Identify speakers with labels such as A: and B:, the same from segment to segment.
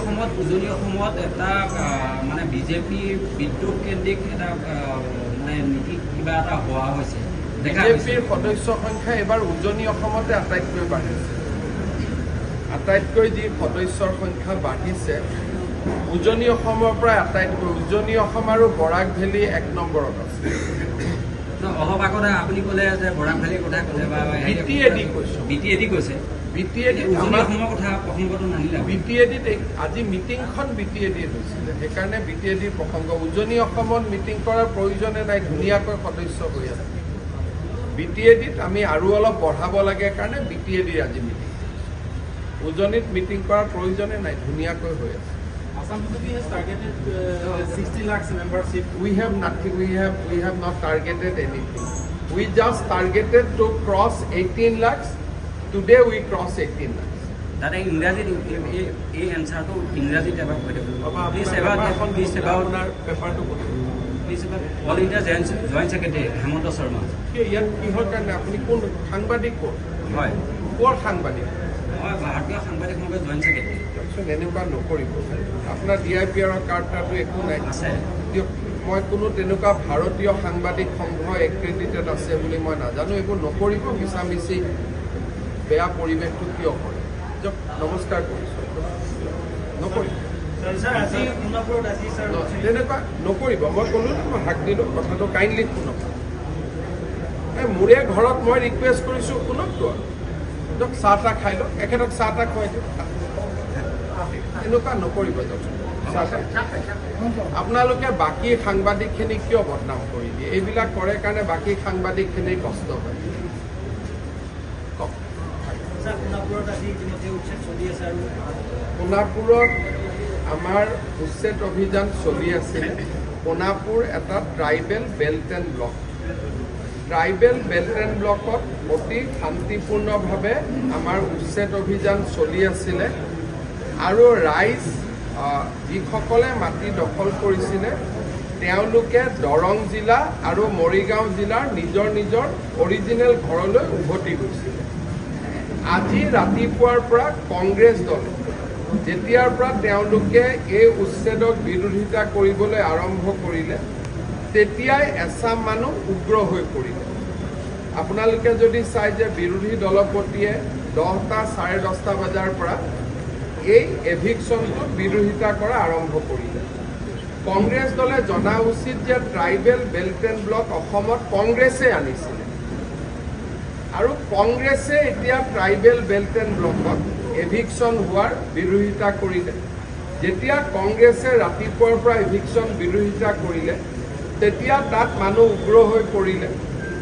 A: অসমত উজনি অসমত এটা মানে বিজেপি বিদ্ৰোহ কেন্দ্ৰিক এটা মানে নীতি কিবা এটা হোৱা হৈছে
B: বিজেপিৰ সদস্য সংখ্যা এবাৰ উজনি অসমতে আটাইতকৈ বাঢ়িছে আটাইতকৈ যি সদস্যৰ সংখ্যা বাঢ়িছে উজনি অসমৰ পৰা আটাইতকৈ উজনি অসম আৰু বৰাক ভেলী ১ নম্বৰত আছে
A: অলপ আগতে আপুনি ক'লে যে বৰাক ভেলীৰ কথা ক'লে বা বিটিএডি কৈছে বিটিএডি আমাৰ অসমৰ কথা প্ৰসংগটো নানিলে
B: বিটিএডিত আজি মিটিংখন বিটিএডিত হৈছিলে সেইকাৰণে বিটিএডিৰ প্ৰসংগ উজনি অসমত মিটিং কৰাৰ প্ৰয়োজনে নাই ধুনীয়াকৈ সদস্য হৈ আছে বিটিএডিত আমি আৰু অলপ বঢ়াব লাগে কাৰণে বিটিএডিৰ আজি মিটিং উজনিত মিটিং কৰাৰ প্ৰয়োজনে নাই ধুনীয়াকৈ হৈ আছে
C: Assam BJP has targeted 60 lakhs membership.
B: We have nothing. We have not targeted anything. We just targeted to cross 18 lakhs. Today we cross 18 lakhs.
A: That is Indrajit. A answer to Indrajit about please about
B: paper to
A: please about all India Joint Secretary Hemanta Sharma.
B: ইয়াত কিহৰ কাৰণে আপুনি কোন সাংবাদিক কোন
A: হয়
B: কোৰ সাংবাদিক
A: হয় ভাৰতীয় সাংবাদিক সমাজৰ জইণ্ট ছেক্ৰেটাৰী
B: এনেকুৱা নকৰিব আপোনাৰ DIPR কাৰ্ডটো একো নাই
A: আছে
B: মই কোনো তেনেকুৱা ভাৰতীয় সাংবাদিক সংঘ এক্ৰেডিটেড আছে বুলি মই নাজানো এইবোৰ নকৰিব মিছামিছি বেয়া পৰিৱেশটো কিয় কৰে নমস্কাৰ কৰিছোঁ নকৰিব তেনেকুৱা নকৰিব মই ক'লো মই হাক দিলোঁ কথাটো কাইণ্ডলি শুনক মোৰে ঘৰত মই ৰিকুৱেষ্ট কৰিছোঁ শুনকতো দিয়ক চাহ তাহ খাই লওক এখেতক চাহ তাহ খুৱাই দিয়ক এনেকুৱা নকৰিব আপোনালোকে বাকী সাংবাদিকখিনিক কিয় বদনাম কৰি দিয়ে এইবিলাক কৰে কাৰণে বাকী সাংবাদিকখিনিৰ কষ্ট হয় সোণাপুৰত আমাৰ উচ্ছেদ অভিযান চলি আছিল সোণাপুৰ এটা tribal belt and block tribal belt and ব্লকত অতি শান্তিপূৰ্ণভাৱে আমাৰ উচ্ছেদ অভিযান চলি আছিলে আৰু ৰাইজ যিসকলে মাটি দখল কৰিছিলে তেওঁলোকে দৰং জিলা আৰু মৰিগাঁও জিলাৰ নিজৰ নিজৰ অৰিজিনেল ঘৰলৈ উভতি গৈছিলে আজি ৰাতিপুৱাৰ পৰা কংগ্ৰেছ দলে যেতিয়াৰ পৰা তেওঁলোকে এই উচ্ছেদক বিৰোধিতা কৰিবলৈ আৰম্ভ কৰিলে তেতিয়াই এচাম মানুহ উগ্ৰ হৈ পৰিলে আপোনালোকে যদি চাই যে বিৰোধী দলপতিয়ে 10টা 10:30 বজাৰ পৰা এই এভিকশ্যনটো বিৰোধিতা কৰা আৰম্ভ কৰিলে কংগ্ৰেছ দলে জনা উচিত যে ট্ৰাইবেল বেল্ট এণ্ড ব্লক অসমত কংগ্ৰেছে আনিছিলে আৰু কংগ্ৰেছে এতিয়া ট্ৰাইবেল বেল্ট এণ্ড ব্লকত এভিকশ্যন হোৱাৰ বিৰোধিতা কৰিলে যেতিয়া কংগ্ৰেছে ৰাতিপুৱাৰ পৰা এভিকশ্যন বিৰোধিতা কৰিলে তেতিয়া তাত মানুহ উগ্ৰ হৈ পৰিলে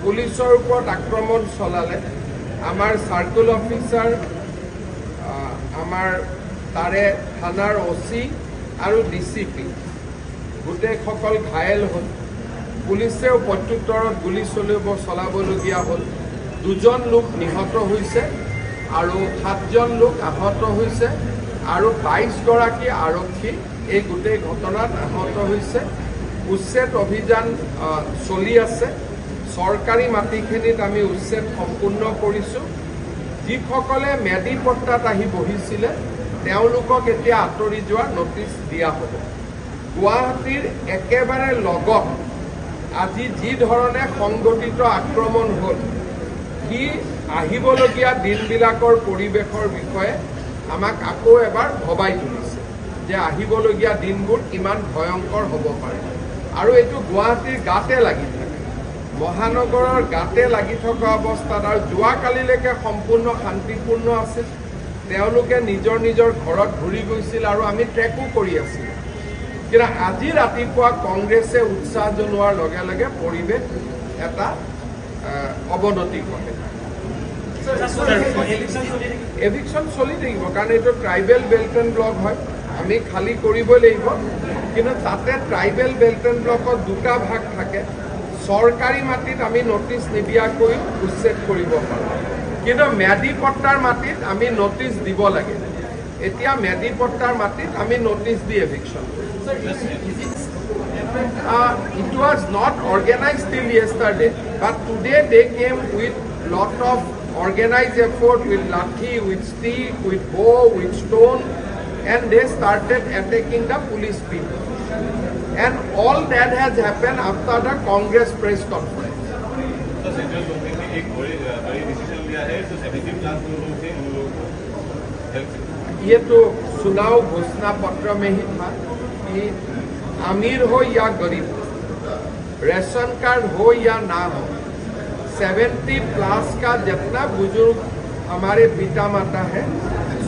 B: পুলিচৰ ওপৰত আক্ৰমণ চলালে আমাৰ চাৰ্কুল অফিচাৰ আমাৰ তাৰে থানাৰ OC আৰু DCP গোটেইসকল ঘায়েল হ'ল পুলিচেও প্ৰত্যুত্তৰত গুলী চলাবলগীয়া হ'ল 2জন লোক নিহত হৈছে আৰু 7জন লোক আহত হৈছে আৰু 22গৰাকী আৰক্ষী এই গোটেই ঘটনাত আহত হৈছে উচ্ছেদ অভিযান চলি আছে চৰকাৰী মাটিখিনিত আমি উচ্ছেদ সম্পূৰ্ণ কৰিছোঁ যিসকলে মেডি পট্টাত আহি বহিছিলে তেওঁলোকক এতিয়া আঁতৰি যোৱাৰ নটিচ দিয়া হ'ব গুৱাহাটীৰ একেবাৰে লগত আজি যি ধৰণে সংগঠিত আক্ৰমণ হ'ল সি আহিবলগীয়া দিনবিলাকৰ পৰিৱেশৰ বিষয়ে আমাক আকৌ এবাৰ ভবাই তুলিছে যে আহিবলগীয়া দিনবোৰ কিমান ভয়ংকৰ হ'ব পাৰে আৰু এইটো গুৱাহাটীৰ গাতে লাগি থাকে মহানগৰৰ গাতে লাগি থকা অৱস্থাত আৰু যোৱাকালিলৈকে সম্পূৰ্ণ শান্তিপূৰ্ণ আছিল তেওঁলোকে নিজৰ নিজৰ ঘৰত ঘূৰি গৈছিল আৰু আমি ট্ৰেকো কৰি আছিলোঁ কিন্তু আজি ৰাতিপুৱা কংগ্ৰেছে উৎসাহ জনোৱাৰ লগে লগে পৰিৱেশ এটা অৱনতি ঘটে এভিকশ্যন চলি থাকিব কাৰণ এইটো ট্ৰাইবেল বেল্ট এণ্ড ব্লক হয় আমি খালী কৰিবই লাগিব কিন্তু তাতে ট্ৰাইবেল বেল্ট এণ্ড ব্লকত 2টা ভাগ থাকে চৰকাৰী মাটিত আমি নটিচ নিদিয়াকৈ উচ্ছেদ কৰিব পাৰোঁ কিন্তু মেডি পট্টাৰ মাটিত আমি নটিচ দিব লাগে এতিয়া মেডি পট্টাৰ মাটিত আমি notice the eviction it was not organized till yesterday but today they came with lot of organized effort with lathi with stick with bow with stone and they started attacking the police people. And all that has happened after the Congress press conference.
D: तो central government ने एक बड़ी decision लिया है तो 17 लाख लोगों से उन लोगों को हेल्प।
B: ये तो चुनाव घोषणा पत्र में ही था कि अमीर हो या गरीब, रेशन कार्ड हो या ना हो, 70+ का जितना बुजुर्ग हमारे पिता माता है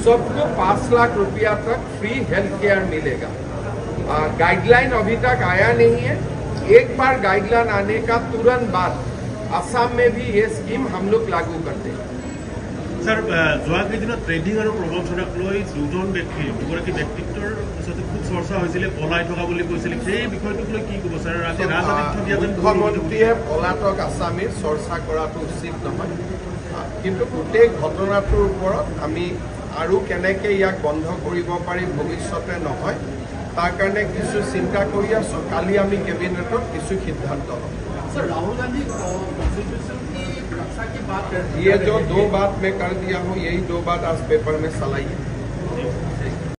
B: सबको 5 लाख रुपया तक फ्री हेल्थ केयर मिलेगा। गाइडलाइन अभी तक आया नहीं है। एक बार गाइडलाइन आने का तुरंत बाद असम में भी ये स्कीम हम लोग लागू करते हैं।
E: सर যোৱা কেইদিনত ট্ৰেডিং আৰু প্ৰবঞ্চনাক লৈ দুজন দুগৰাকী ব্যক্তিত্বৰ পিছতে খুব চৰ্চা হৈছিলে, পলাই থকা বুলি কৈছিলে, সেই বিষয়টোক লৈ কি ক'ব ছাৰ?
B: মুখ্যমন্ত্ৰীয়ে পলাতক আছামীৰ চৰ্চা কৰাটো উচিত নহয়, কিন্তু গোটেই ঘটনাটোৰ ওপৰত আমি আৰু কেনেকৈ ইয়াক বন্ধ কৰিব পাৰি ভৱিষ্যতে নহয় তাৰ কাৰণে কিছু চিন্তা কৰি আছোঁ। কালি আমি কেবিনেটত কিছু সিদ্ধান্ত ল'ম।
C: सर राहुल गांधी कॉन्स्टिट्यूशन की रक्षा की बात करते हैं।
B: ये जो 2 बात मैं कर दिया हूँ, यही 2 बात आज पेपर में चलाई है।